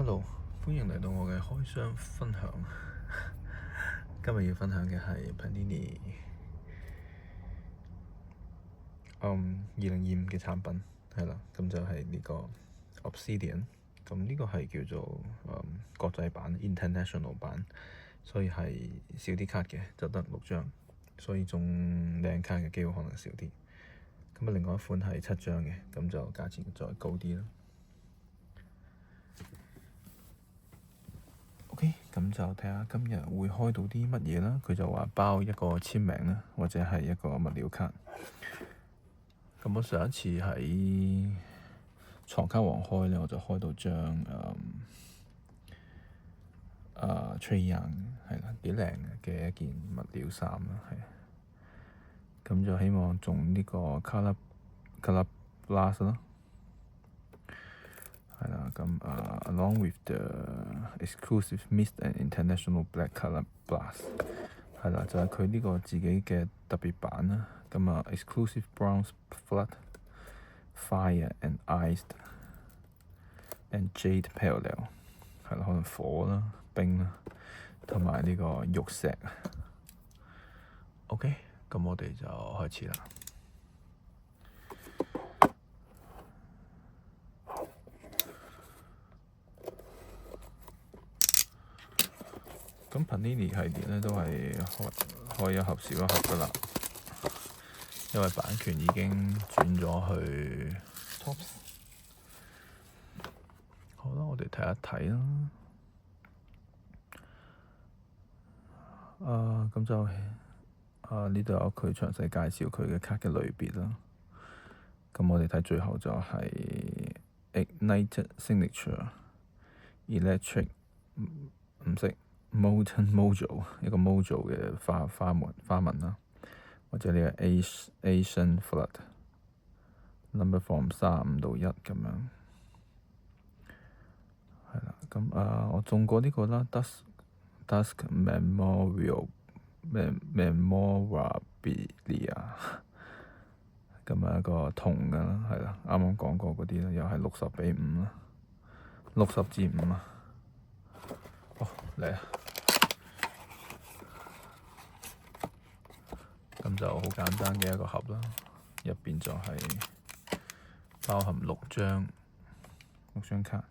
Hello，歡迎嚟到我嘅開箱分享。今日要分享嘅係 Panini 2025嘅產品，係啦，咁就係呢個 Obsidian。咁呢個係叫做國際版 International 版，所以係少啲卡嘅，就得6張，所以中靚卡嘅機會可能少啲。咁啊，另外一款係7張嘅，咁就價錢再高啲啦。OK，咁就睇下今日會開到啲乜嘢啦。佢就話包一個簽名啦，或者係一個物料卡。咁我上一次喺藏卡王開咧，我就開到張Trae Young 係啦，幾靚嘅一件物料衫啦，係。咁就希望中呢個 Color Blast 啦。係啦，咁along with the exclusive Mist and International Black Color Blast， 係啦，就係佢呢個自己嘅特別版啦。咁exclusive Bronze Flood Fire and Iced and Jade Parallel， 係啦，可能火啦、冰啦，同埋呢個玉石。OK，咁我哋就開始啦。咁 Panini 系列咧都係開一盒少一盒噶啦，因為版權已經轉咗去 Topps。好啦，我哋睇一睇啦。咁就呢度有佢詳細介紹佢嘅卡嘅類別啦。咁我哋睇最後就係 Ignited Signature Electric 唔識 Molten Mojo 一個 Mojo 嘅花紋啦，或者呢個 Asian Flood Number from 35到1咁樣。係啦，咁我中過呢個啦 Dusk Memorabilia 咁一個銅㗎啦，係啦，啱啱講過嗰啲啦，又係60:5啦，60:5啊。哦，嚟啊！咁就好簡單嘅一個盒啦，入邊就係包含6張卡。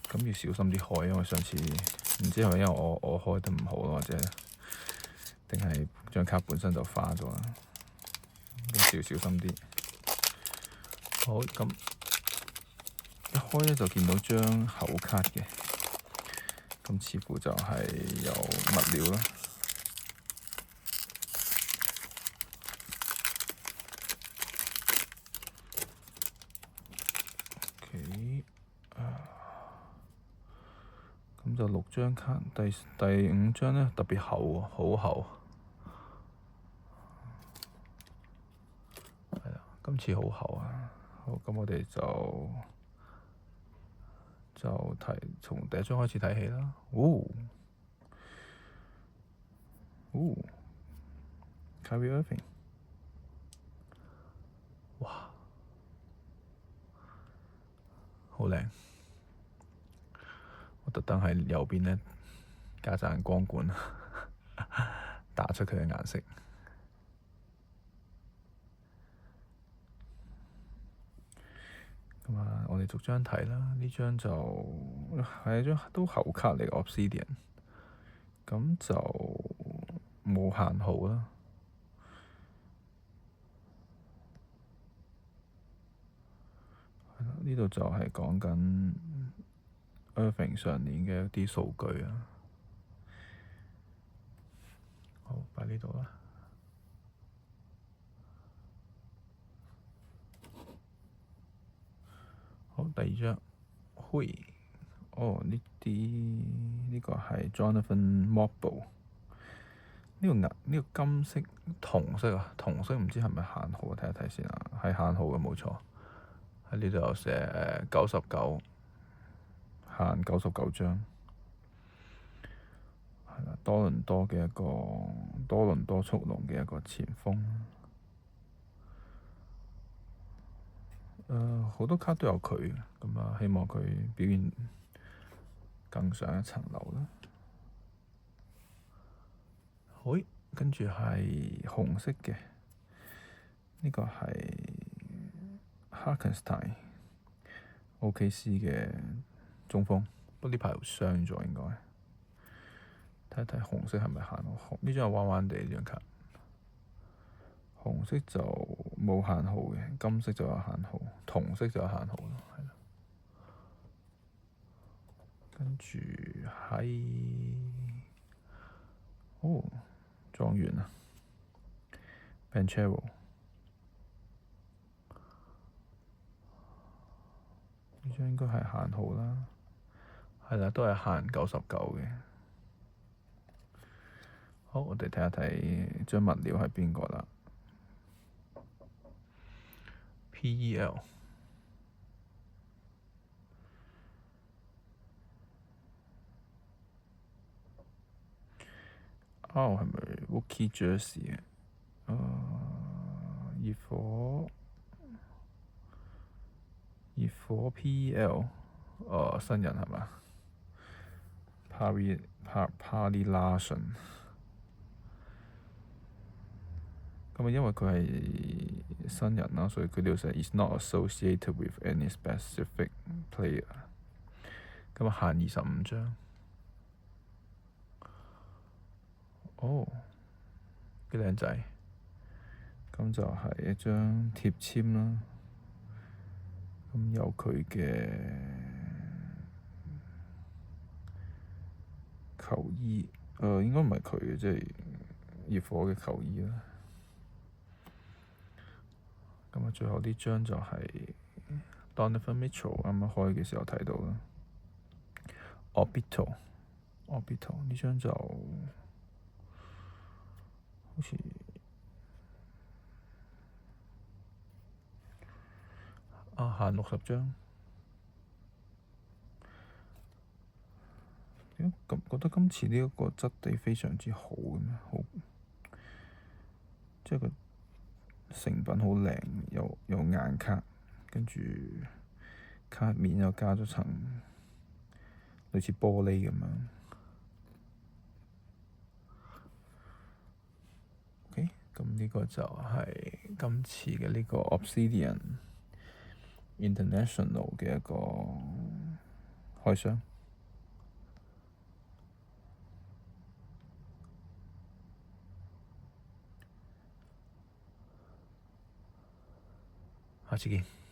咁要小心啲開，因為上次唔知係咪因為我開得唔好咯，或者定係張卡本身就花咗啦，咁要小心啲。好，咁一開咧就見到張厚卡嘅，咁似乎就係有物料啦。OK，咁就6張卡，第5張咧特別厚喎，好厚。係啦，今次好厚啊。好，咁我哋就從第1張開始睇起啦。Kyrie Irving， 哇，好靚！我特登喺右邊咧加盞光管，打出佢嘅顏色。咁我哋逐張睇啦。呢張就係一張都厚卡嚟嘅 Obsidian， 咁就冇限號啦。呢度就係講緊 Irving 上年嘅一啲數據啊。好，擺呢度啦。好，第2張，呢個係 Jonathan Mockball。呢個金色銅色啊，銅色唔知係咪限號啊？睇一睇先啊，係限號嘅冇錯。喺呢度有寫99，限99張。係啦，多倫多速龍嘅一個前鋒。好多卡都有佢，咁啊，希望佢表現更上一層樓啦。好，跟住係紅色嘅，呢個係 Hartenstein OKC 嘅中鋒，不過呢排傷咗應該。睇一睇紅色係咪限號？呢張係彎彎地呢張卡。紅色就冇限號嘅，金色就有限號，銅色就有限號咯，係啦。跟住係狀元啊 Banchero 呢張應該係限號啦，係啦，都係限99嘅。好，我哋睇一睇張物料係邊個啦。PEL 係咪 Rookie Jersey 嘅？熱火 PEL 新人係嘛？Pari Larson。咁啊，因為佢係新人啦，所以佢呢度寫 is not associated with any specific player。咁啊，限25張。幾靚仔。咁就係一張貼籤啦。咁有佢嘅球衣，應該唔係佢嘅，即係熱火嘅球衣啦。咁啊，最後呢張就係 Donovan Mitchell 啱啱開嘅時候睇到啦。Orbital 呢張就好似限60張。咁覺得今次呢一個質地非常之好嘅咩？好，即係個成品好靚，有硬卡，跟住卡面又加咗層類似玻璃咁樣。OK，咁呢個就係今次嘅呢個 Obsidian International 嘅一個開箱。下次見。